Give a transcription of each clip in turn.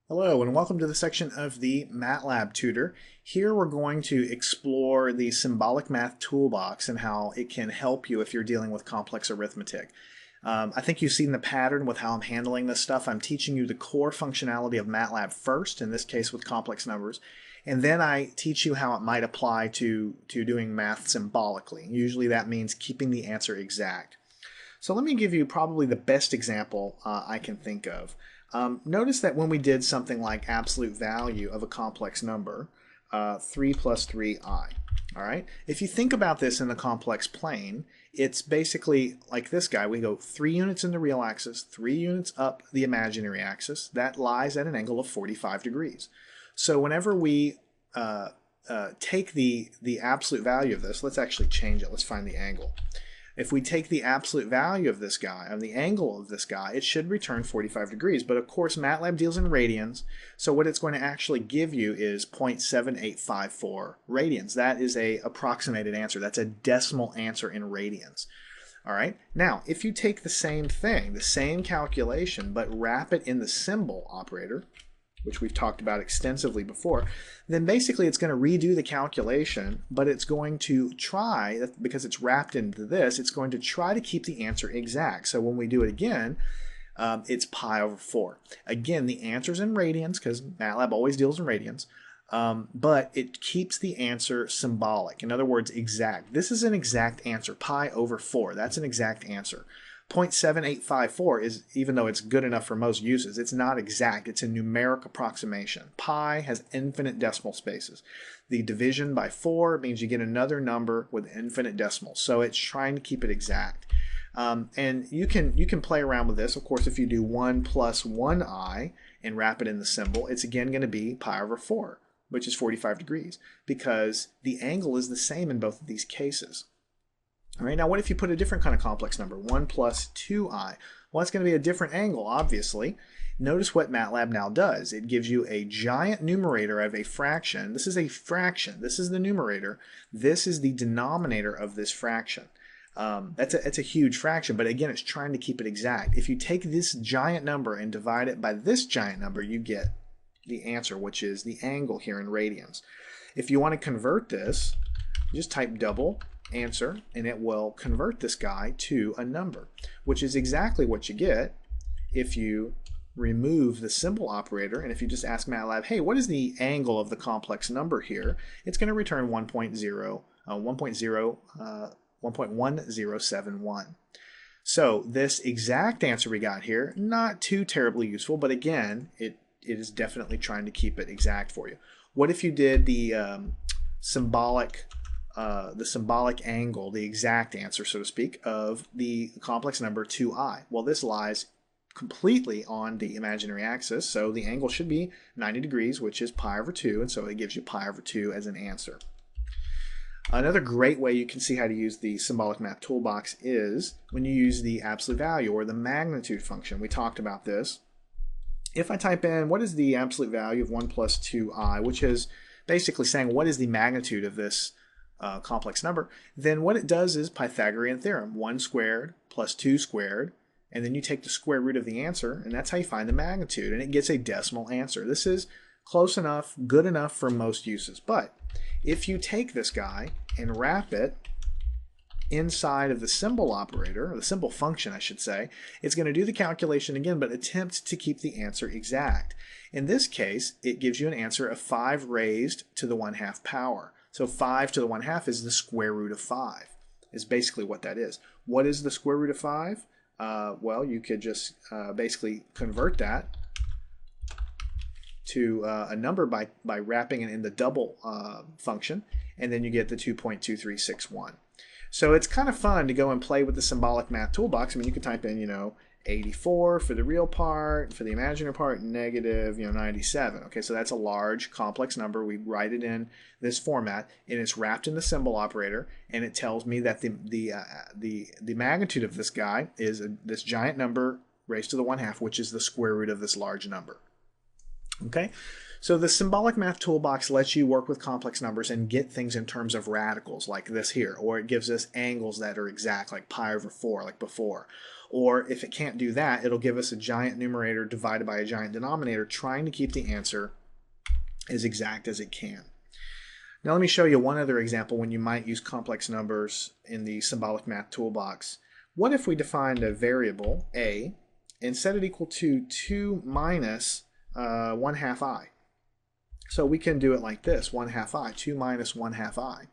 Hello and welcome to the section of the Matlab tutor. Here we're going to explore the Symbolic Math Toolbox and how it can help you if you're dealing with complex arithmetic. I think you've seen the pattern with how I'm handling this stuff. I'm teaching you the core functionality of Matlab first, in this case with complex numbers, and then I teach you how it might apply to doing math symbolically. Usually that means keeping the answer exact. So let me give you probably the best example I can think of. Notice that when we did something like absolute value of a complex number, 3 plus 3i, all right? If you think about this in the complex plane, it's basically like this guy. We go 3 units in the real axis, 3 units up the imaginary axis. That lies at an angle of 45 degrees. So whenever we take the absolute value of this, let's actually change it. Let's find the angle. If we take the absolute value of this guy, of the angle of this guy, it should return 45 degrees. But of course, Matlab deals in radians, so what it's going to actually give you is 0.7854 radians. That is a approximated answer. That's a decimal answer in radians. All right. Now, if you take the same thing, the same calculation, but wrap it in the symbol operator, which we've talked about extensively before, then basically it's going to redo the calculation, but it's going to try, because it's wrapped into this, it's going to try to keep the answer exact. So when we do it again, it's pi over 4. Again, the answer's in radians, because MATLAB always deals in radians, but it keeps the answer symbolic. In other words, exact. This is an exact answer, pi over 4. That's an exact answer. 0.7854 is, even though it's good enough for most uses, it's not exact. It's a numeric approximation. Pi has infinite decimal spaces. The division by 4 means you get another number with infinite decimals. So it's trying to keep it exact. And you can play around with this. Of course, if you do 1 plus 1i and wrap it in the symbol, it's again going to be pi over 4, which is 45 degrees, because the angle is the same in both of these cases. All right, now what if you put a different kind of complex number, 1 plus 2i? Well, it's going to be a different angle, obviously. Notice what MATLAB now does. It gives you a giant numerator of a fraction. This is a fraction. This is the numerator. This is the denominator of this fraction. It's a huge fraction, but again, it's trying to keep it exact. If you take this giant number and divide it by this giant number, you get the answer, which is the angle here in radians. If you want to convert this, just type double answer and it will convert this guy to a number, which is exactly what you get if you remove the symbol operator. And if you just ask MATLAB, hey, what is the angle of the complex number here? It's going to return 1.1071. So this exact answer we got here, not too terribly useful, but again, it is definitely trying to keep it exact for you. What if you did the symbolic angle, the exact answer, so to speak, of the complex number 2i? Well, this lies completely on the imaginary axis, so the angle should be 90 degrees, which is pi over 2, and so it gives you pi over 2 as an answer. Another great way you can see how to use the Symbolic Math Toolbox is when you use the absolute value or the magnitude function. We talked about this. If I type in, what is the absolute value of 1 plus 2i, which is basically saying what is the magnitude of this complex number, then what it does is Pythagorean theorem, 1 squared plus 2 squared, and then you take the square root of the answer, and that's how you find the magnitude, and it gets a decimal answer. This is close enough, good enough for most uses. But if you take this guy and wrap it inside of the symbol operator, or the symbol function, I should say, it's going to do the calculation again, but attempt to keep the answer exact. In this case, it gives you an answer of 5 raised to the 1/2 power. So 5 to the 1/2 is the square root of 5, is basically what that is. What is the square root of 5? Well, you could just basically convert that to a number by wrapping it in the double function, and then you get the 2.2361. So it's kind of fun to go and play with the Symbolic Math Toolbox. I mean, you could type in, 84 for the real part, for the imaginary part, negative, 97. Okay, so that's a large, complex number. We write it in this format, and it's wrapped in the symbol operator, and it tells me that the magnitude of this guy is this giant number raised to the 1/2, which is the square root of this large number. Okay, so the Symbolic Math Toolbox lets you work with complex numbers and get things in terms of radicals like this here, or it gives us angles that are exact, like pi over 4, like before. Or if it can't do that, it'll give us a giant numerator divided by a giant denominator, trying to keep the answer as exact as it can. Now let me show you one other example when you might use complex numbers in the symbolic math toolbox. What if we defined a variable a and set it equal to 2 minus 1/2 I? So we can do it like this, 1/2 I, 2 minus 1/2 I.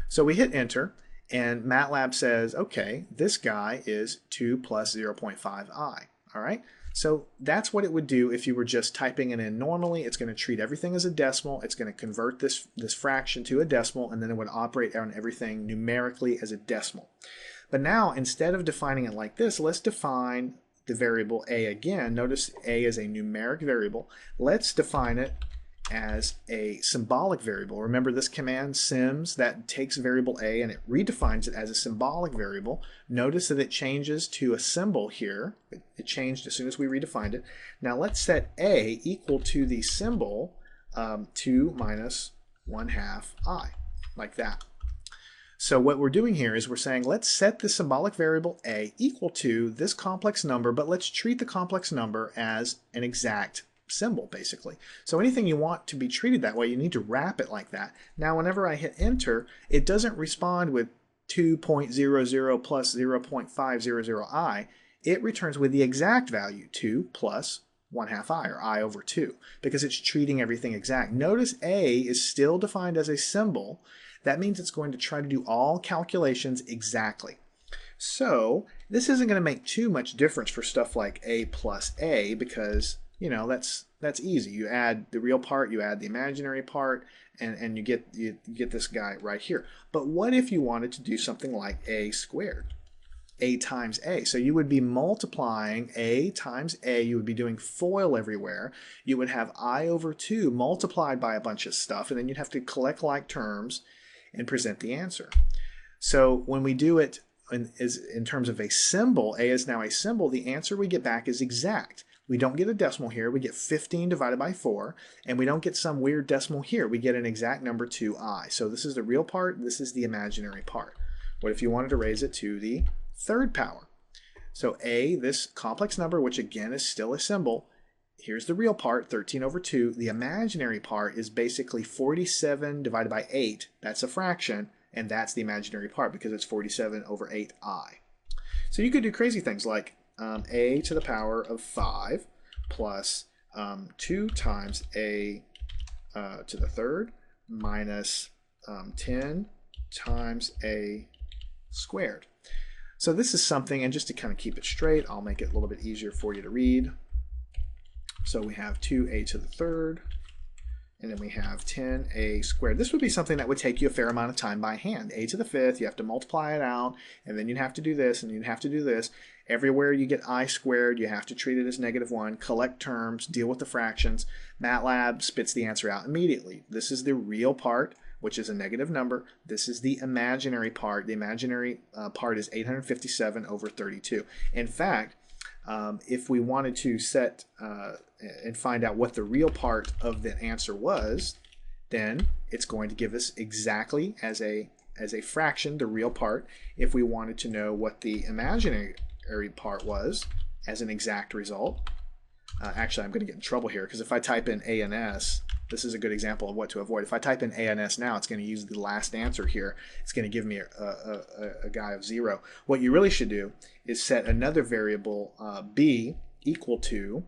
So we hit enter, and MATLAB says, okay, this guy is 2 plus 0.5 I. All right, so that's what it would do if you were just typing it in normally. It's going to treat everything as a decimal. It's going to convert this fraction to a decimal, and then it would operate on everything numerically as a decimal. But now, instead of defining it like this, let's define the variable a again. Notice a is a numeric variable. Let's define it as a symbolic variable. Remember this command symbs, that takes variable a and it redefines it as a symbolic variable. Notice that it changes to a symbol here. It changed as soon as we redefined it. Now let's set a equal to the symbol 2 minus 1/2 I, like that. So what we're doing here is we're saying let's set the symbolic variable a equal to this complex number, but let's treat the complex number as an exact symbol, basically. So anything you want to be treated that way, you need to wrap it like that. Now whenever I hit enter, it doesn't respond with 2.00 plus 0.500 I. It returns with the exact value, 2 plus 1/2 I, or I over 2, because it's treating everything exact. Notice a is still defined as a symbol. That means it's going to try to do all calculations exactly. So this isn't going to make too much difference for stuff like a plus a, because you know that's easy. You add the real part, you add the imaginary part, and you get this guy right here. But what if you wanted to do something like a squared? A times a. So you would be multiplying a times a. You would be doing FOIL everywhere. You would have I over 2 multiplied by a bunch of stuff, and then you'd have to collect like terms and present the answer. So when we do it in terms of a symbol, a is now a symbol, the answer we get back is exact. We don't get a decimal here. We get 15 divided by 4, and we don't get some weird decimal here. We get an exact number 2i. So this is the real part. This is the imaginary part. What if you wanted to raise it to the third power? So a, this complex number, which again is still a symbol, here's the real part, 13 over 2. The imaginary part is basically 47 divided by 8. That's a fraction, and that's the imaginary part because it's 47 over 8i. So you could do crazy things like a to the power of 5 plus 2 times a to the third minus 10 times a squared. So this is something, and just to kind of keep it straight, I'll make it a little bit easier for you to read. So we have 2a to the third, and then we have 10a squared. This would be something that would take you a fair amount of time by hand. A to the fifth, you have to multiply it out, and then you'd have to do this, and you'd have to do this. Everywhere you get I squared, you have to treat it as -1, collect terms, deal with the fractions. MATLAB spits the answer out immediately. This is the real part, which is a negative number. This is the imaginary part. The imaginary part is 857 over 32. In fact, if we wanted to set and find out what the real part of the answer was, then it's going to give us exactly as a fraction the real part. If we wanted to know what the imaginary part was as an exact result, actually I'm going to get in trouble here because if I type in A and S, this is a good example of what to avoid. If I type in A and S now, it's going to use the last answer here. It's going to give me a guy of 0. What you really should do is set another variable b equal to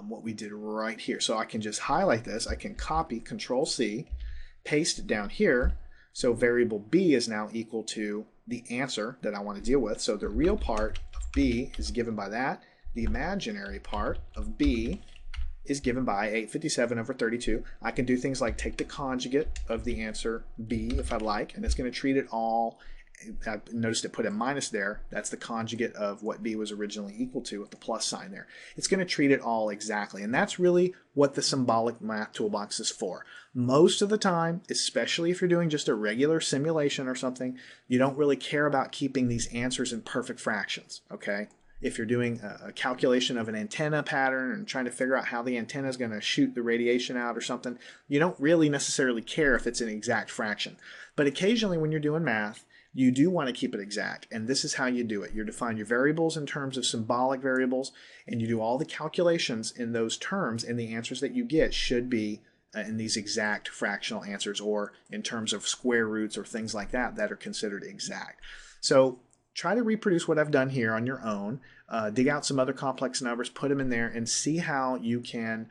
what we did right here. So I can just highlight this. I can copy, Control-C, paste it down here. So variable b is now equal to the answer that I want to deal with. So the real part of b is given by that. The imaginary part of b is given by 857 over 32. I can do things like take the conjugate of the answer b if I'd like, and it's going to treat it all. I noticed it put a minus there. That's the conjugate of what b was originally equal to with the plus sign there. It's going to treat it all exactly, and that's really what the symbolic math toolbox is for. Most of the time, especially if you're doing just a regular simulation or something, you don't really care about keeping these answers in perfect fractions, okay? If you're doing a calculation of an antenna pattern and trying to figure out how the antenna is going to shoot the radiation out or something, you don't really necessarily care if it's an exact fraction. But occasionally when you're doing math, you do want to keep it exact. And this is how you do it. You define your variables in terms of symbolic variables, and you do all the calculations in those terms, and the answers that you get should be in these exact fractional answers, or in terms of square roots or things like that that are considered exact. So try to reproduce what I've done here on your own. Dig out some other complex numbers, put them in there, and see how you can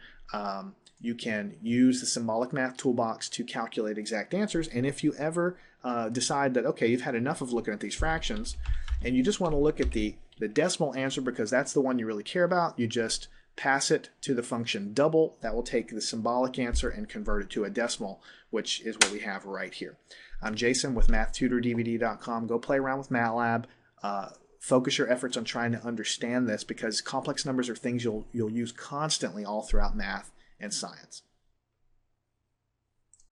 use the Symbolic Math Toolbox to calculate exact answers. And if you ever decide that, okay, you've had enough of looking at these fractions, and you just want to look at the decimal answer because that's the one you really care about, you just pass it to the function double. That will take the symbolic answer and convert it to a decimal, which is what we have right here. I'm Jason with MathTutorDVD.com. Go play around with Matlab. Focus your efforts on trying to understand this, because complex numbers are things you'll use constantly all throughout math and science.